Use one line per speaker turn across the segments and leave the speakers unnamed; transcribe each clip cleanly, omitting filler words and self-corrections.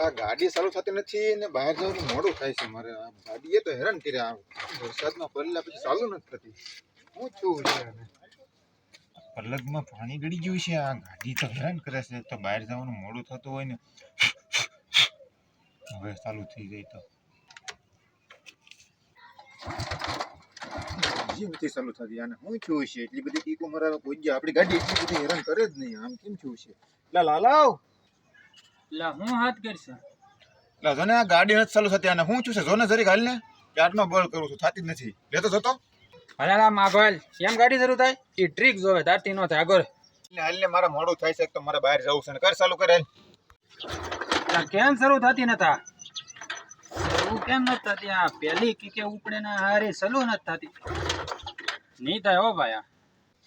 આ ગાડી ચાલુ થતી નથી ને બહાર જવાનું મોડું થાય છે મારે. આ ગાડીએ તો હેરાન કર્યા. વરસાદમાં પડેલા પછી ચાલુ નથી થતી. શું થયું છે આને? પલગમાં પાણી ગળી ગયું છે. આ ગાડી તો હેરાન કરે છે. તો બહાર જવાનું મોડું થતું હોય ને. હવે ચાલુ થઈ જાય તો નથી ચાલુ થતી. આને શું થયું છે? એટલી બધી ટીકો મરાવે કોઈ જ આપણી ગાડી એટલી બધી હેરાન કરે જ નહીં. આમ કેમ થયું છે? લાલાવ
હું હાથ કરશે
જોને આ ગાડી નથી ચાલુ થતી. આને શું થયું છે? જોને જરીક હાલ ને ક્યારનો બોલ કરું છું, થતી જ નથી. લેતો જતો
હલારામ આગળ કેમ ગાડી શરૂ થાય એ ટ્રીક જોવે તારથી નો થાય આગળ
એટલે હાલ ને મારા મોડું થાય છે તો મારે બહાર જવું છે. કર ચાલુ કરે
કેમ શરૂ થતી નતા શરૂ કેમ નથી થતી આ પેલી કે ઉપડે ના હારે સલો નથી થતી નહીં થાય હો ભાઈ આ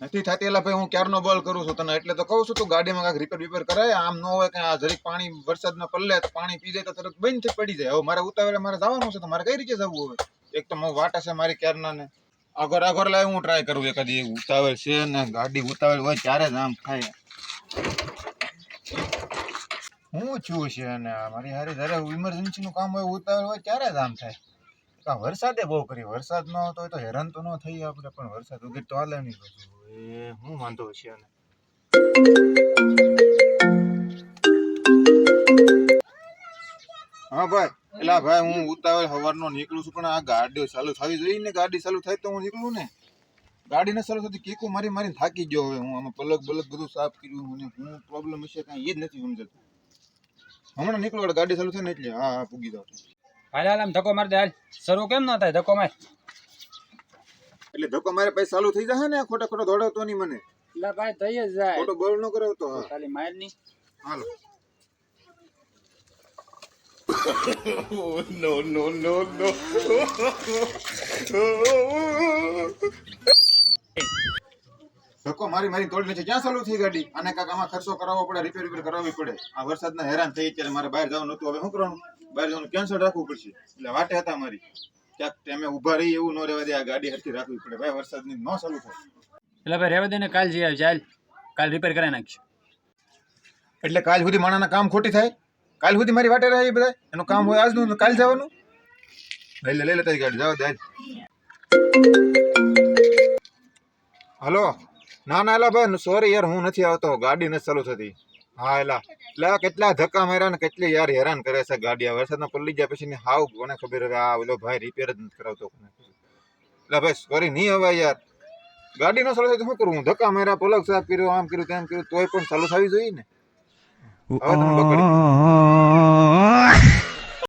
નથી થતી. એટલે ભાઈ હું ક્યારનો બોલ કરું છું તને, એટલે તો કહું છું તું ગાડીમાં કાંઈક રિપેર કરાય. આમ ન હોય કે આ જરીક પાણી વરસાદમાં પલ્લે તો પાણી પી જાય તો તરત બંધ થઈ પડી જાય. હવે મારે ઉતાવળે મારે જવાનું છે તો મારે કઈ રીતે જવું? હવે એક તો વાટ છે મારી ક્યારના ને આગળ લાવી હું ટ્રાય કરું. એકાદી ઉતાવળ છે ને ગાડી ઉતાવળ હોય ત્યારે જ આમ થાય. શું થયું છે? અને મારી હારી જયારે ઇમરજન્સી નું કામ હોય ઉતાવળ હોય ત્યારે જ આમ થાય. વરસાદે બહુ કરી. વરસાદ ન હતો તો હેરાન તો ન થઈ આપણે, પણ વરસાદ વગર તો હાલે નહીં. હું વાંધો છે આને. હા ભાઈ, એલા ભાઈ હું ઉતાવળ સવારનો નીકળું છું પણ આ ગાડીઓ ચાલુ થવી જોઈએ ને. ગાડી ચાલુ થાય તો હું નીકળું ને. ગાડી ને ચાલુ થતી કીકું મારી થાકી ગયો. હવે હું આમાં પલક બધું સાફ કર્યું. મને શું પ્રોબ્લેમ હશે કાંઈ એ જ નથી સમજાતું. હમણાં નીકળો ગાડી ચાલુ થાય ને એટલે હા પૂગી જાવ.
હાલ હાલ આમ ધક્કો માર દે હાલ શરૂ કેમ ન થાય ધક્કો માર
એટલે ધક્કો મારે પછી ચાલુ થઈ જશે ને. ખોટો દોડાવતો નહીં મને.
એટલે ભાઈ થઈ જ જાય
ખોટો બોલ ન કરાવતો. હા
ખાલી માર ની
હાલો. No. ધક્કો મારી તોડી છે. ક્યાં ચાલુ થઈ ગાડી? આને કાંઈક આમાં ખર્ચો કરાવવો પડે, રિપેર કરાવવી પડે. આ વરસાદના હેરાન થઈ ત્યારે મારે બહાર જવાનું નતું. હવે શું કરવાનું? બહાર જવાનું કેન્સલ રાખવું પડશે. એટલે વાટે હતા મારી ક્યાંક તમે ઊભા રહી એવું ન રહેવા દે. આ ગાડી હરખી રાખવી પડે ભાઈ. વરસાદની ન ચાલુ થાય
એટલે ભાઈ રહેવા દે ને કાલ જઈ આવી ચાલ કાલ રિપેર કરાવી નાખીશું.
એટલે કાલ સુધી માણાના કામ ખોટી થાય? કાલ સુધી મારી વાટે રહે બધા? એનું કામ હોય આજનું કાલ જવાનું. લઈ લે તારી ગાડી જવા દે. હલો ના એલા ભાઈ સોરી યાર હું નથી આવતો. ગાડી નથી ચાલુ થતી. હા એલા કેટલા ધક્કા માર્યા ને કેટલી યાર હેરાન કરે છે ગાડી. આ વરસાદમાં પલ્લી ગયા પછી હાવ કોને ખબર હવે આ ઓલો ભાઈ રિપેર જ નથી કરાવતો. એટલે ભાઈ સોરી નહીં હવે યાર. ગાડી ન ચાલુ થાય તો શું કરું? હું ધક્કા માર્યા, પલક સાફ કર્યો, આમ કર્યું તેમ કર્યું, તોય પણ ચાલુ થવી જોઈએ ને. હવે તમે પકડી